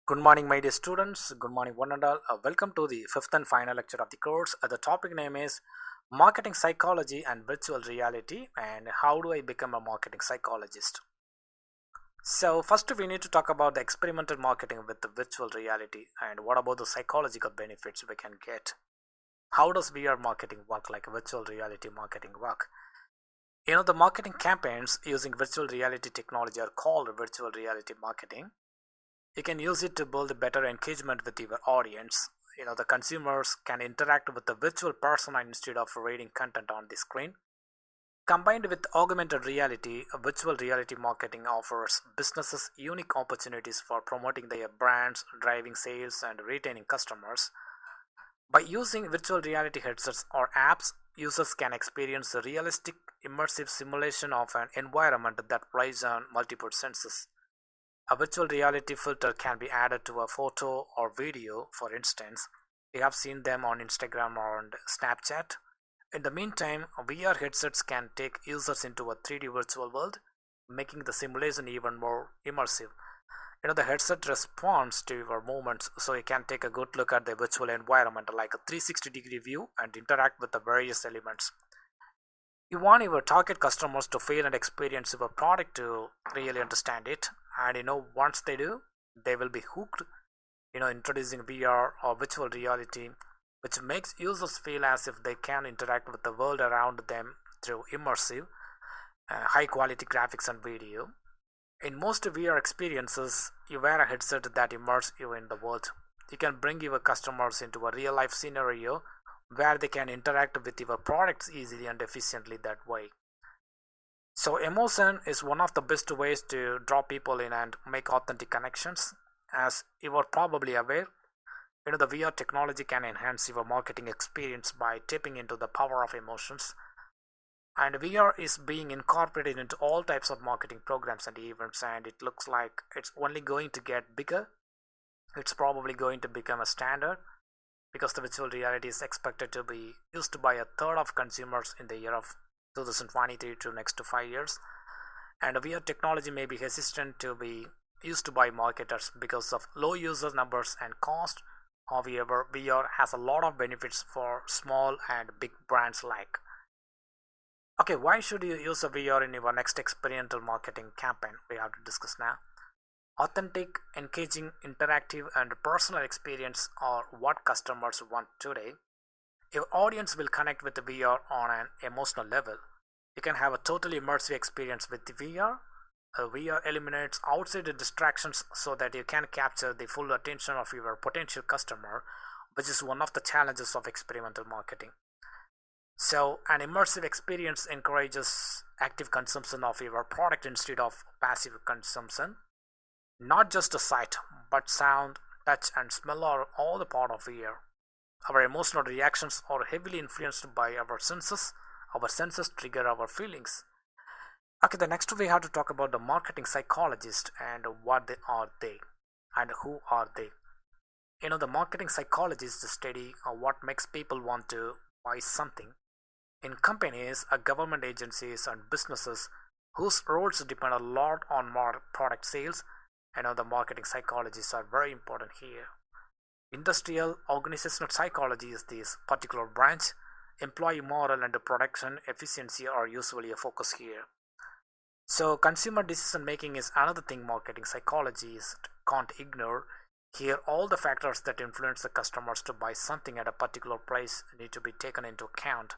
Good morning, my dear students. Good morning, one and all. Welcome to the fifth and final lecture of the course. The topic name is Marketing Psychology and Virtual Reality, and how do I become a marketing psychologist? So, first, we need to talk about the experimental marketing with the virtual reality and what about the psychological benefits we can get. How does VR marketing work, like virtual reality marketing work? The marketing campaigns using virtual reality technology are called virtual reality marketing. You can use it to build better engagement with your audience. The consumers can interact with the virtual persona instead of reading content on the screen. Combined with augmented reality, virtual reality marketing offers businesses unique opportunities for promoting their brands, driving sales, and retaining customers. By using virtual reality headsets or apps, users can experience a realistic, immersive simulation of an environment that relies on multiple senses. A virtual reality filter can be added to a photo or video, for instance. We have seen them on Instagram or on Snapchat. In the meantime, VR headsets can take users into a 3D virtual world, making the simulation even more immersive. The headset responds to your movements, so you can take a good look at the virtual environment like a 360-degree view and interact with the various elements. You want your target customers to feel and experience your product to really understand it, and once they do, they will be hooked. Introducing VR or virtual reality, which makes users feel as if they can interact with the world around them through immersive, high quality graphics and video. In most VR experiences, you wear a headset that immerses you in the world. You can bring your customers into a real life scenario where they can interact with your products easily and efficiently that way. So, emotion is one of the best ways to draw people in and make authentic connections. As you are probably aware, the VR technology can enhance your marketing experience by tapping into the power of emotions. And VR is being incorporated into all types of marketing programs and events, and it looks like it's only going to get bigger. It's probably going to become a standard because the virtual reality is expected to be used by a third of consumers in the year of 2023 to next to 5 years. And VR technology may be hesitant to be used by marketers because of low user numbers and cost. However, VR has a lot of benefits for small and big brands like. Okay, why should you use a VR in your next experiential marketing campaign? We have to discuss now. Authentic, engaging, interactive, and personal experience are what customers want today. Your audience will connect with the VR on an emotional level. You can have a totally immersive experience with the VR. VR eliminates outside distractions so that you can capture the full attention of your potential customer, which is one of the challenges of experimental marketing. So, an immersive experience encourages active consumption of your product instead of passive consumption. Not just a sight, but sound, touch, and smell are all the part of VR. Our emotional reactions are heavily influenced by our senses. Our senses trigger our feelings. Okay, the next we have to talk about the marketing psychologist and what they are they and who are they. The marketing psychologists study what makes people want to buy something. In companies, government agencies, and businesses whose roles depend a lot on more product sales, the marketing psychologists are very important here. Industrial organizational psychology is this particular branch. Employee morale and production efficiency are usually a focus here. So, consumer decision making is another thing marketing psychologists can't ignore. Here, all the factors that influence the customers to buy something at a particular price need to be taken into account.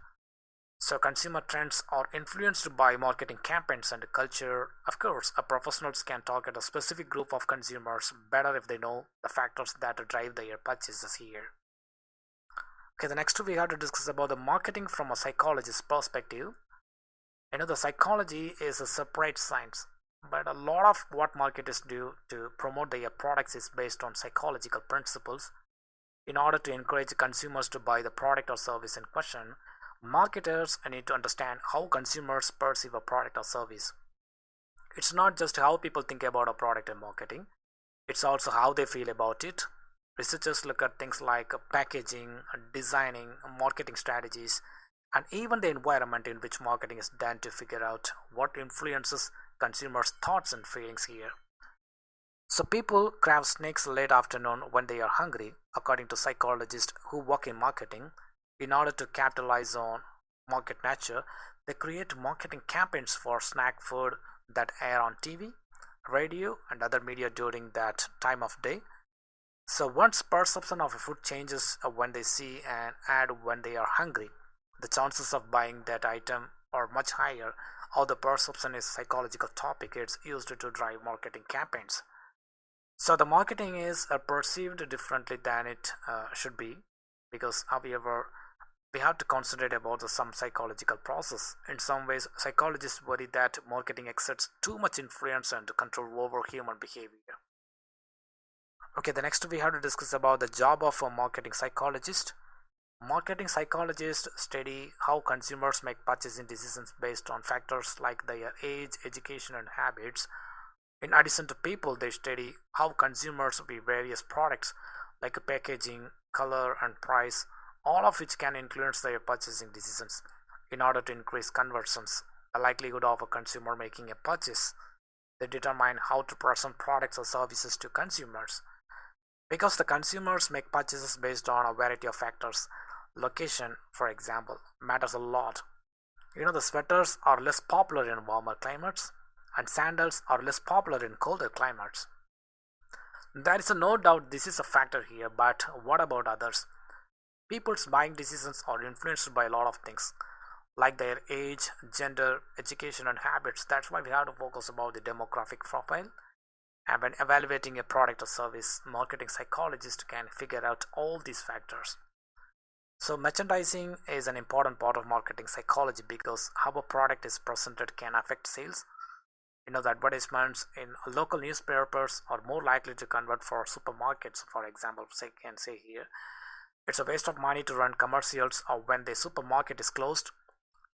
So, consumer trends are influenced by marketing campaigns and culture. Of course, professionals can target a specific group of consumers better if they know the factors that drive their purchases here. Okay, the next we have to discuss about the marketing from a psychologist's perspective. The psychology is a separate science, but a lot of what marketers do to promote their products is based on psychological principles. In order to encourage consumers to buy the product or service in question, marketers need to understand how consumers perceive a product or service. It's not just how people think about a product in marketing, it's also how they feel about it. Researchers look at things like packaging, designing, marketing strategies, and even the environment in which marketing is done to figure out what influences consumers' thoughts and feelings here. So people crave snacks late afternoon when they are hungry, according to psychologists who work in marketing. In order to capitalize on market nature, they create marketing campaigns for snack food that air on TV, radio, and other media during that time of day. So one's perception of a food changes when they see an ad when they are hungry. The chances of buying that item are much higher. How the perception is a psychological topic. It's used to drive marketing campaigns. So the marketing is perceived differently than it should be, because however we have to concentrate about some psychological process. In some ways, psychologists worry that marketing exerts too much influence and control over human behavior. Okay, the next we have to discuss about the job of a marketing psychologist. Marketing psychologists study how consumers make purchasing decisions based on factors like their age, education, and habits. In addition to people, they study how consumers view various products like packaging, color, and price, all of which can influence their purchasing decisions. In order to increase conversions, the likelihood of a consumer making a purchase, they determine how to present products or services to consumers. Because the consumers make purchases based on a variety of factors, location, for example, matters a lot. The sweaters are less popular in warmer climates, and sandals are less popular in colder climates. There is no doubt this is a factor here, but what about others? People's buying decisions are influenced by a lot of things, like their age, gender, education, and habits. That's why we have to focus about the demographic profile. And when evaluating a product or service, marketing psychologists can figure out all these factors. So merchandising is an important part of marketing psychology because how a product is presented can affect sales. The advertisements in local newspapers are more likely to convert for supermarkets, for example, say can say here. It's a waste of money to run commercials or when the supermarket is closed.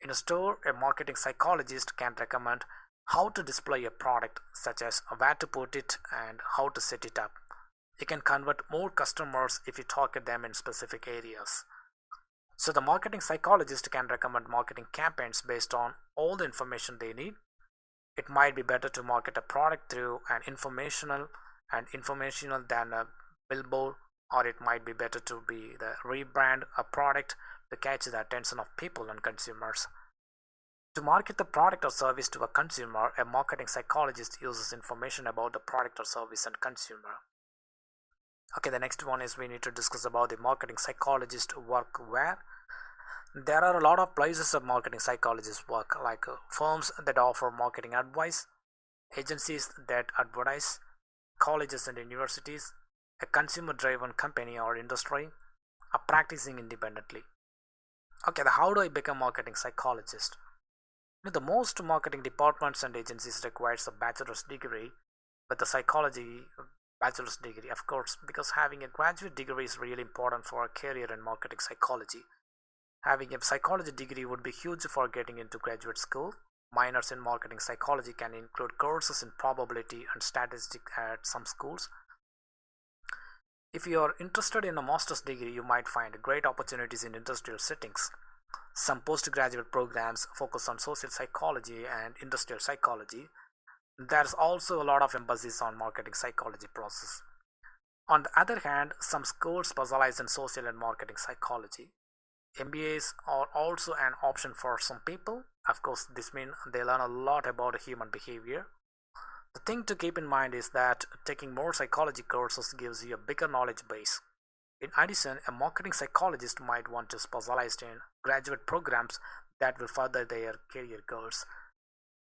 In a store, a marketing psychologist can recommend how to display a product, such as where to put it and how to set it up. You can convert more customers if you target them in specific areas. So the marketing psychologist can recommend marketing campaigns based on all the information they need. It might be better to market a product through an informational than a billboard, or it might be better to be the rebrand a product to catch the attention of people and consumers. To market the product or service to a consumer, a marketing psychologist uses information about the product or service and consumer. Okay, the next one is we need to discuss about the marketing psychologist work where. There are a lot of places of marketing psychologists work, like firms that offer marketing advice, agencies that advertise, colleges and universities, a consumer driven company or industry, are practicing independently. Okay, how do I become a marketing psychologist? The most marketing departments and agencies requires a bachelor's degree with a psychology bachelor's degree, of course, because having a graduate degree is really important for a career in marketing psychology. Having a psychology degree would be huge for getting into graduate school. Minors in marketing psychology can include courses in probability and statistics at some schools. If you are interested in a master's degree, you might find great opportunities in industrial settings. Some postgraduate programs focus on social psychology and industrial psychology. There's also a lot of emphasis on marketing psychology process. On the other hand, some schools specialize in social and marketing psychology. MBAs are also an option for some people. Of course, this means they learn a lot about human behavior. The thing to keep in mind is that taking more psychology courses gives you a bigger knowledge base. In addition, a marketing psychologist might want to specialize in graduate programs that will further their career goals.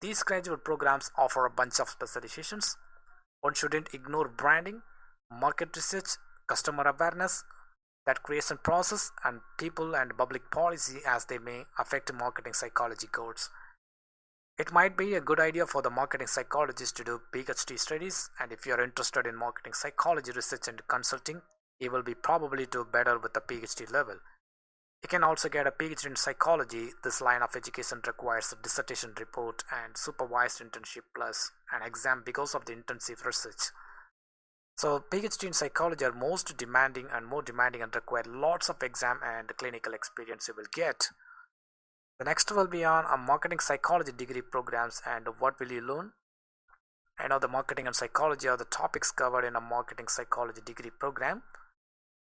These graduate programs offer a bunch of specializations. One shouldn't ignore branding, market research, customer awareness, that creation process, and people and public policy as they may affect marketing psychology goals. It might be a good idea for the marketing psychologist to do PhD studies, and if you are interested in marketing psychology research and consulting, you will be probably do better with the PhD level. You can also get a PhD in psychology. This line of education requires a dissertation report and supervised internship plus an exam because of the intensive research. So PhD in psychology are most demanding and more demanding and require lots of exam and clinical experience you will get. The next will be on a marketing psychology degree programs and what will you learn. The marketing and psychology are the topics covered in a marketing psychology degree program.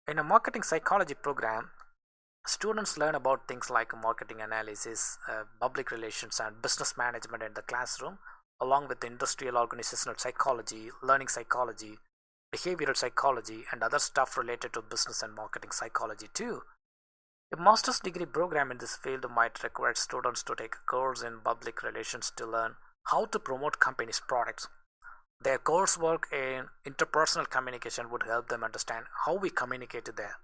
In a marketing psychology program, students learn about things like marketing analysis, public relations, and business management in the classroom, along with industrial organizational psychology, learning psychology, behavioral psychology, and other stuff related to business and marketing psychology too. A master's degree program in this field might require students to take a course in public relations to learn how to promote companies' products. Their coursework in interpersonal communication would help them understand how we communicate there.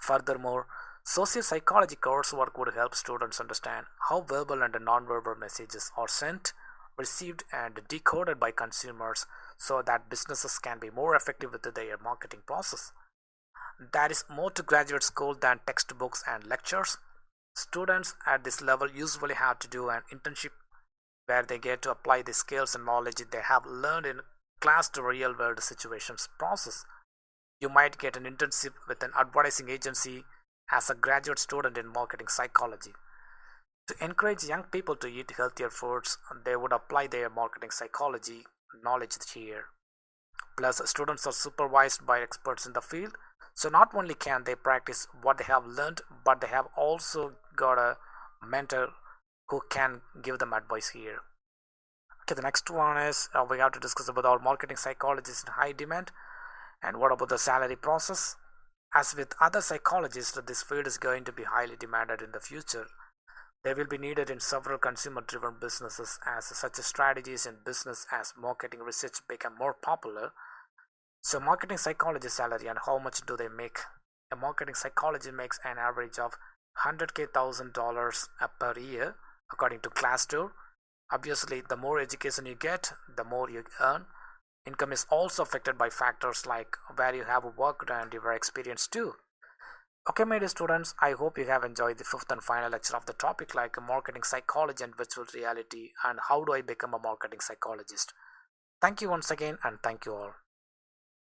Furthermore, social psychology coursework would help students understand how verbal and nonverbal messages are sent, received, and decoded by consumers so that businesses can be more effective with their marketing process. There is more to graduate school than textbooks and lectures. Students at this level usually have to do an internship where they get to apply the skills and knowledge they have learned in class to real world situations process. You might get an internship with an advertising agency as a graduate student in marketing psychology. To encourage young people to eat healthier foods, they would apply their marketing psychology knowledge here. Plus, students are supervised by experts in the field, so not only can they practice what they have learned, but they have also got a mentor who can give them advice here. Okay, the next one is we have to discuss about our marketing psychologists in high demand, and what about the salary process? As with other psychologists, this field is going to be highly demanded in the future. They will be needed in several consumer driven businesses as such strategies in business as marketing research become more popular. So, marketing psychology salary and how much do they make? A marketing psychology makes an average of 100k thousand dollars per year, according to Glassdoor. Obviously, the more education you get, the more you earn. Income is also affected by factors like where you have worked and your experience too. Okay, my dear students, I hope you have enjoyed the fifth and final lecture of the topic like marketing psychology and virtual reality and how do I become a marketing psychologist. Thank you once again and thank you all.